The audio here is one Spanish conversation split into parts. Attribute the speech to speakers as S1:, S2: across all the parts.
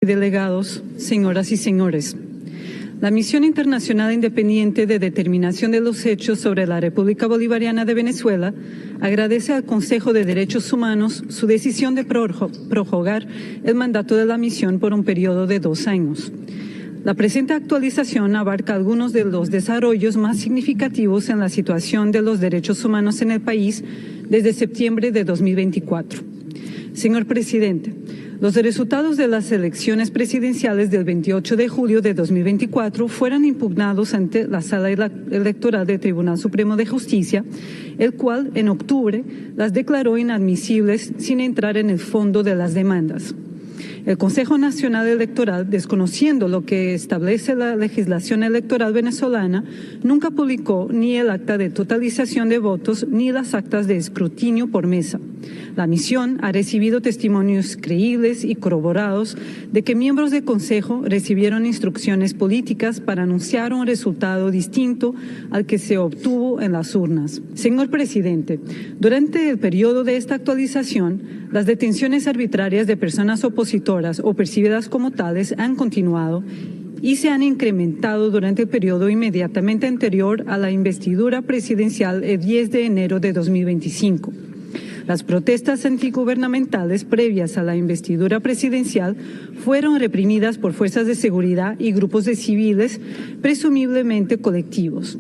S1: Delegados, señoras y señores, la Misión Internacional Independiente de Determinación de los Hechos sobre la República Bolivariana de Venezuela agradece al Consejo de Derechos Humanos su decisión de prorrogar el mandato de la misión por un periodo de 2 años. La presente actualización abarca algunos de los desarrollos más significativos en la situación de los derechos humanos en el país desde septiembre de 2024. Señor presidente, los resultados de las elecciones presidenciales del 28 de julio de 2024 fueron impugnados ante la Sala Electoral del Tribunal Supremo de Justicia, el cual en octubre las declaró inadmisibles sin entrar en el fondo de las demandas. El Consejo Nacional Electoral, desconociendo lo que establece la legislación electoral venezolana, nunca publicó ni el acta de totalización de votos ni las actas de escrutinio por mesa. La misión ha recibido testimonios creíbles y corroborados de que miembros del Consejo recibieron instrucciones políticas para anunciar un resultado distinto al que se obtuvo en las urnas. Señor presidente, durante el periodo de esta actualización, las detenciones arbitrarias de personas opositoras o percibidas como tales han continuado y se han incrementado durante el periodo inmediatamente anterior a la investidura presidencial el 10 de enero de 2025. Las protestas antigubernamentales previas a la investidura presidencial fueron reprimidas por fuerzas de seguridad y grupos de civiles, presumiblemente colectivos.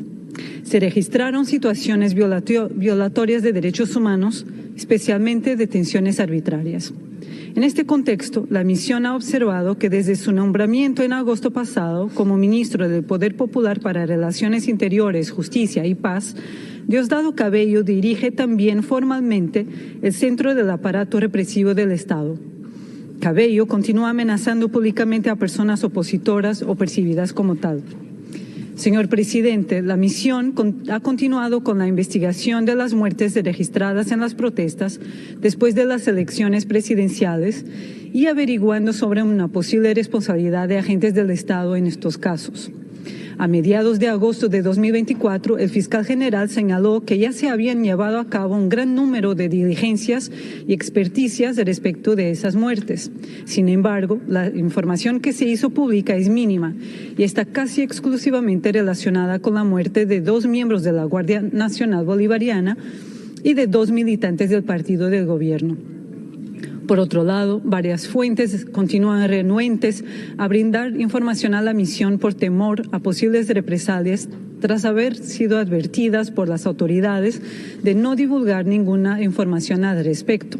S1: Se registraron situaciones violatorias de derechos humanos, especialmente detenciones arbitrarias. En este contexto, la misión ha observado que desde su nombramiento en agosto pasado como ministro del Poder Popular para Relaciones Interiores, Justicia y Paz, Diosdado Cabello dirige también formalmente el centro del aparato represivo del Estado. Cabello continúa amenazando públicamente a personas opositoras o percibidas como tal. Señor presidente, la misión ha continuado con la investigación de las muertes registradas en las protestas después de las elecciones presidenciales y averiguando sobre una posible responsabilidad de agentes del Estado en estos casos. A mediados de agosto de 2024, el fiscal general señaló que ya se habían llevado a cabo un gran número de diligencias y experticias respecto de esas muertes. Sin embargo, la información que se hizo pública es mínima y está casi exclusivamente relacionada con la muerte de 2 miembros de la Guardia Nacional Bolivariana y de 2 militantes del partido del gobierno. Por otro lado, varias fuentes continúan renuentes a brindar información a la misión por temor a posibles represalias tras haber sido advertidas por las autoridades de no divulgar ninguna información al respecto.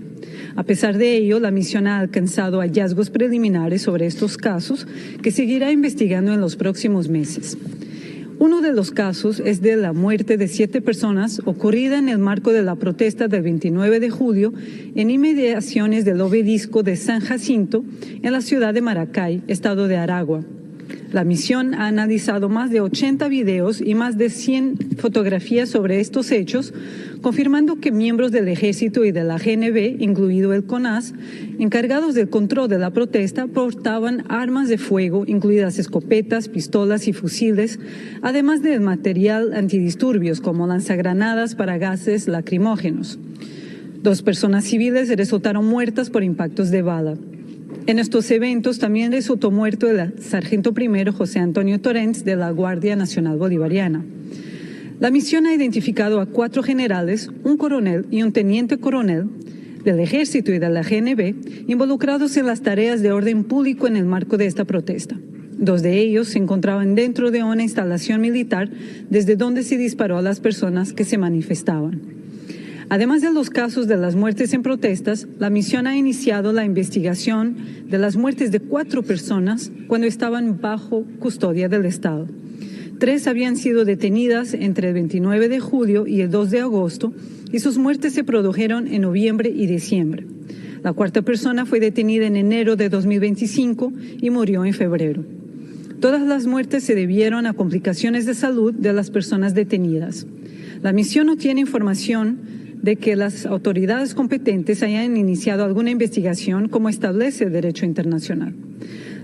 S1: A pesar de ello, la misión ha alcanzado hallazgos preliminares sobre estos casos que seguirá investigando en los próximos meses. Uno de los casos es de la muerte de 7 personas ocurrida en el marco de la protesta del 29 de julio en inmediaciones del obelisco de San Jacinto en la ciudad de Maracay, estado de Aragua. La misión ha analizado más de 80 videos y más de 100 fotografías sobre estos hechos, confirmando que miembros del Ejército y de la GNB, incluido el CONAS, encargados del control de la protesta, portaban armas de fuego, incluidas escopetas, pistolas y fusiles, además del material antidisturbios como lanzagranadas para gases lacrimógenos. 2 personas civiles resultaron muertas por impactos de bala. En estos eventos también resultó muerto el sargento primero José Antonio Torrents de la Guardia Nacional Bolivariana. La misión ha identificado a 4 generales, un coronel y un teniente coronel del Ejército y de la GNB involucrados en las tareas de orden público en el marco de esta protesta. 2 de ellos se encontraban dentro de una instalación militar desde donde se disparó a las personas que se manifestaban. Además de los casos de las muertes en protestas, la misión ha iniciado la investigación de las muertes de 4 personas cuando estaban bajo custodia del Estado. 3 habían sido detenidas entre el 29 de julio y el 2 de agosto y sus muertes se produjeron en noviembre y diciembre. La 4ª persona fue detenida en enero de 2025 y murió en febrero. Todas las muertes se debieron a complicaciones de salud de las personas detenidas. La misión no tiene información de que las autoridades competentes hayan iniciado alguna investigación como establece el derecho internacional.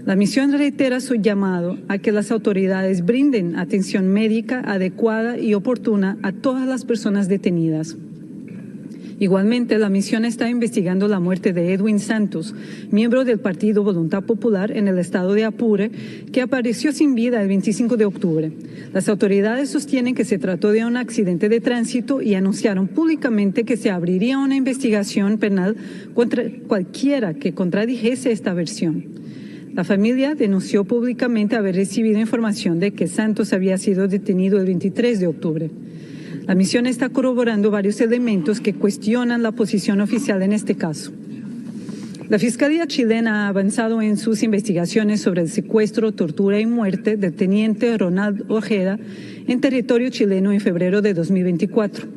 S1: La misión reitera su llamado a que las autoridades brinden atención médica adecuada y oportuna a todas las personas detenidas Igualmente, la misión está investigando la muerte de Edwin Santos, miembro del Partido Voluntad Popular en el estado de Apure, que apareció sin vida el 25 de octubre. Las autoridades sostienen que se trató de un accidente de tránsito y anunciaron públicamente que se abriría una investigación penal contra cualquiera que contradijese esta versión. La familia denunció públicamente haber recibido información de que Santos había sido detenido el 23 de octubre. La misión está corroborando varios elementos que cuestionan la posición oficial en este caso. La Fiscalía chilena ha avanzado en sus investigaciones sobre el secuestro, tortura y muerte del teniente Ronald Ojeda en territorio chileno en febrero de 2024.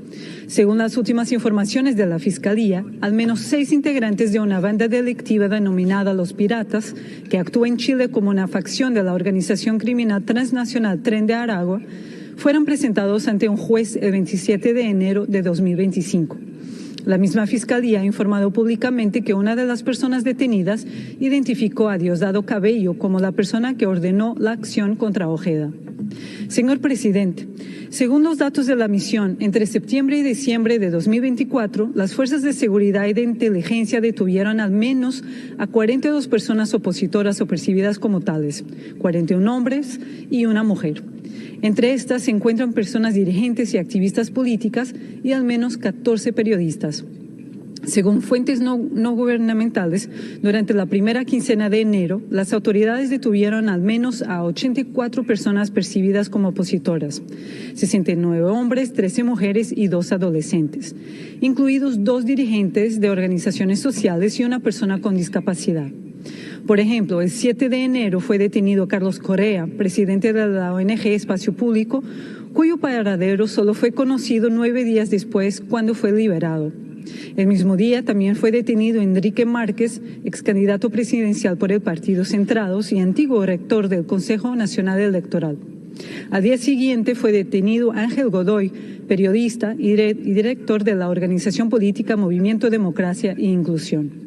S1: Según las últimas informaciones de la Fiscalía, al menos 6 integrantes de una banda delictiva denominada Los Piratas, que actúa en Chile como una facción de la organización criminal transnacional Tren de Aragua, fueron presentados ante un juez el 27 de enero de 2025. La misma Fiscalía ha informado públicamente que una de las personas detenidas identificó a Diosdado Cabello como la persona que ordenó la acción contra Ojeda. Señor presidente, según los datos de la misión, entre septiembre y diciembre de 2024, las fuerzas de seguridad y de inteligencia detuvieron al menos a 42 personas opositoras o percibidas como tales, 41 hombres y una mujer. Entre estas se encuentran personas dirigentes y activistas políticas y al menos 14 periodistas. Según fuentes no gubernamentales, durante la primera quincena de enero, las autoridades detuvieron al menos a 84 personas percibidas como opositoras, 69 hombres, 13 mujeres y 2 adolescentes, incluidos 2 dirigentes de organizaciones sociales y una persona con discapacidad. Por ejemplo, el 7 de enero fue detenido Carlos Correa, presidente de la ONG Espacio Público, cuyo paradero solo fue conocido 9 días después cuando fue liberado. El mismo día también fue detenido Enrique Márquez, ex candidato presidencial por el Partido Centrados y antiguo rector del Consejo Nacional Electoral. Al día siguiente fue detenido Ángel Godoy, periodista y director de la organización política Movimiento Democracia e Inclusión.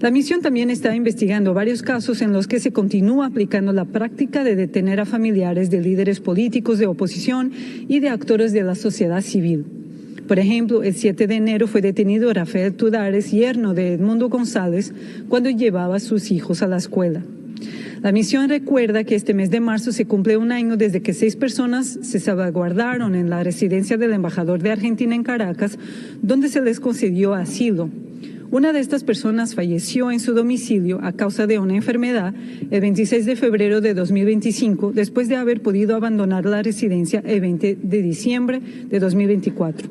S1: La misión también está investigando varios casos en los que se continúa aplicando la práctica de detener a familiares de líderes políticos de oposición y de actores de la sociedad civil. Por ejemplo, el 7 de enero fue detenido Rafael Tudares, yerno de Edmundo González, cuando llevaba a sus hijos a la escuela. La misión recuerda que este mes de marzo se cumple un año desde que 6 personas se salvaguardaron en la residencia del embajador de Argentina en Caracas, donde se les concedió asilo. Una de estas personas falleció en su domicilio a causa de una enfermedad el 26 de febrero de 2025, después de haber podido abandonar la residencia el 20 de diciembre de 2024.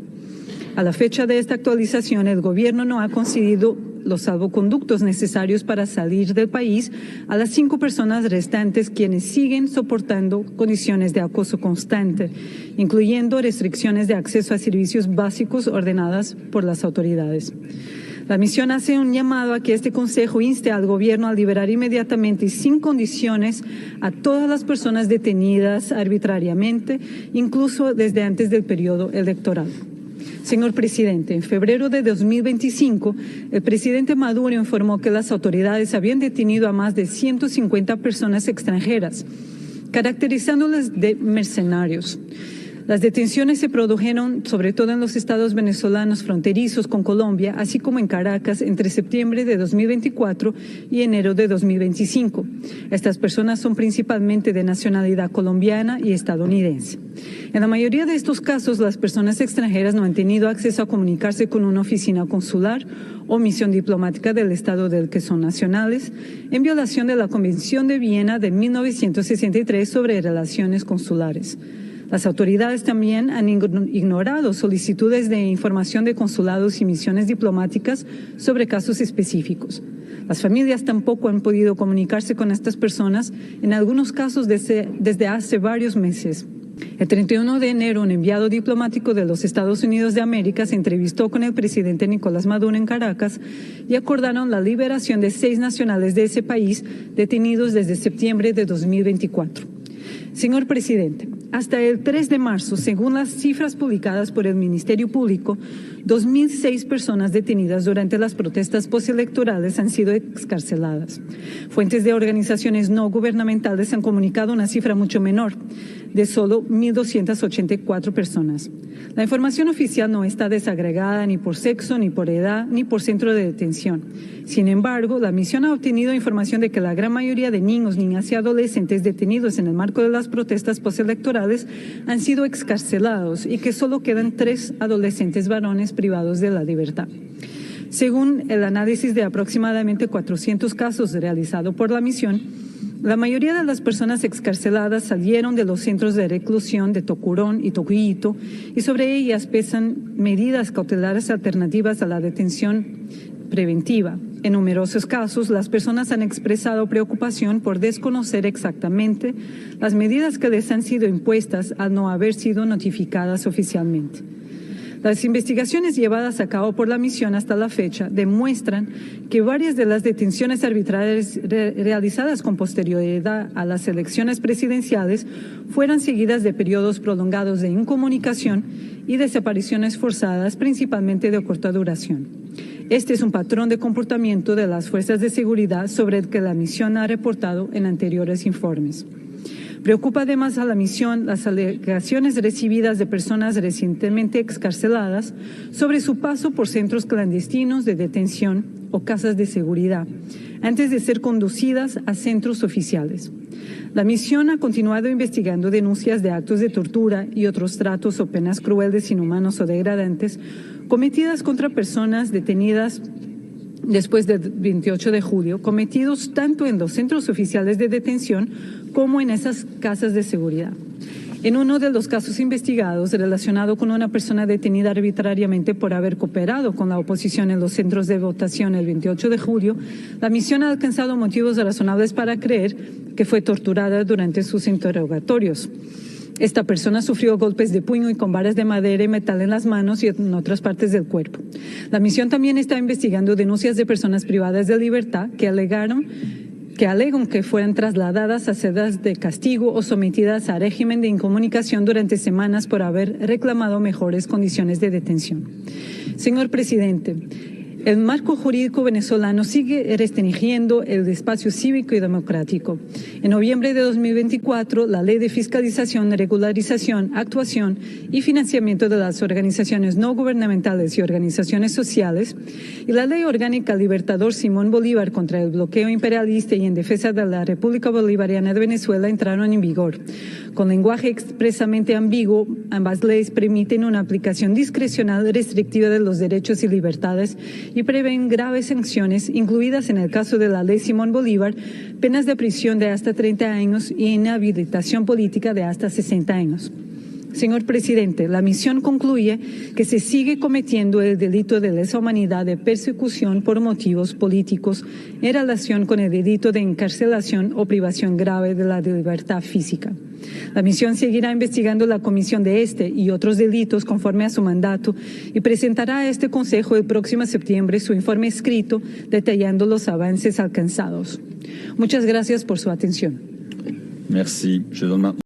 S1: A la fecha de esta actualización, el gobierno no ha concedido los salvoconductos necesarios para salir del país a las 5 personas restantes, quienes siguen soportando condiciones de acoso constante, incluyendo restricciones de acceso a servicios básicos ordenadas por las autoridades. La misión hace un llamado a que este Consejo inste al gobierno a liberar inmediatamente y sin condiciones a todas las personas detenidas arbitrariamente, incluso desde antes del periodo electoral. Señor presidente, en febrero de 2025, el presidente Maduro informó que las autoridades habían detenido a más de 150 personas extranjeras, caracterizándolas de mercenarios. Las detenciones se produjeron sobre todo en los estados venezolanos fronterizos con Colombia, así como en Caracas entre septiembre de 2024 y enero de 2025. Estas personas son principalmente de nacionalidad colombiana y estadounidense. En la mayoría de estos casos, las personas extranjeras no han tenido acceso a comunicarse con una oficina consular o misión diplomática del estado del que son nacionales, en violación de la Convención de Viena de 1963 sobre relaciones consulares. Las autoridades también han ignorado solicitudes de información de consulados y misiones diplomáticas sobre casos específicos. Las familias tampoco han podido comunicarse con estas personas, en algunos casos desde hace varios meses. El 31 de enero, un enviado diplomático de los Estados Unidos de América se entrevistó con el presidente Nicolás Maduro en Caracas y acordaron la liberación de 6 nacionales de ese país detenidos desde septiembre de 2024. Señor presidente, Hasta el 3 de marzo, según las cifras publicadas por el Ministerio Público, 2.006 personas detenidas durante las protestas postelectorales han sido excarceladas. Fuentes de organizaciones no gubernamentales han comunicado una cifra mucho menor, de solo 1.284 personas. La información oficial no está desagregada ni por sexo, ni por edad, ni por centro de detención. Sin embargo, la misión ha obtenido información de que la gran mayoría de niños, niñas y adolescentes detenidos en el marco de las protestas postelectorales han sido excarcelados y que solo quedan 3 adolescentes varones privados de la libertad. Según el análisis de aproximadamente 400 casos realizado por la misión, la mayoría de las personas excarceladas salieron de los centros de reclusión de Tocurón y Tocuito y sobre ellas pesan medidas cautelares alternativas a la detención preventiva. En numerosos casos, las personas han expresado preocupación por desconocer exactamente las medidas que les han sido impuestas al no haber sido notificadas oficialmente. Las investigaciones llevadas a cabo por la misión hasta la fecha demuestran que varias de las detenciones arbitrarias realizadas con posterioridad a las elecciones presidenciales fueron seguidas de periodos prolongados de incomunicación y desapariciones forzadas, principalmente de corta duración. Este es un patrón de comportamiento de las fuerzas de seguridad sobre el que la misión ha reportado en anteriores informes. Preocupa además a la misión las alegaciones recibidas de personas recientemente excarceladas sobre su paso por centros clandestinos de detención o casas de seguridad, antes de ser conducidas a centros oficiales. La misión ha continuado investigando denuncias de actos de tortura y otros tratos o penas crueles, inhumanos o degradantes cometidas contra personas detenidas después del 28 de julio, cometidos tanto en los centros oficiales de detención como en esas casas de seguridad. En uno de los casos investigados, relacionado con una persona detenida arbitrariamente por haber cooperado con la oposición en los centros de votación el 28 de julio, la misión ha alcanzado motivos razonables para creer que fue torturada durante sus interrogatorios. Esta persona sufrió golpes de puño y con varas de madera y metal en las manos y en otras partes del cuerpo. La misión también está investigando denuncias de personas privadas de libertad que alegan que fueran trasladadas a celdas de castigo o sometidas a régimen de incomunicación durante semanas por haber reclamado mejores condiciones de detención. Señor presidente, el marco jurídico venezolano sigue restringiendo el espacio cívico y democrático. En noviembre de 2024, la Ley de Fiscalización, Regularización, Actuación y Financiamiento de las Organizaciones No Gubernamentales y Organizaciones Sociales y la Ley Orgánica Libertador Simón Bolívar contra el bloqueo imperialista y en defensa de la República Bolivariana de Venezuela entraron en vigor. Con lenguaje expresamente ambiguo, ambas leyes permiten una aplicación discrecional restrictiva de los derechos y libertades y prevén graves sanciones, incluidas en el caso de la Ley Simón Bolívar, penas de prisión de hasta 30 años y inhabilitación política de hasta 60 años. Señor presidente, la misión concluye que se sigue cometiendo el delito de lesa humanidad de persecución por motivos políticos en relación con el delito de encarcelación o privación grave de la libertad física. La misión seguirá investigando la comisión de este y otros delitos conforme a su mandato y presentará a este Consejo el próximo septiembre su informe escrito detallando los avances alcanzados. Muchas gracias por su atención.
S2: Merci.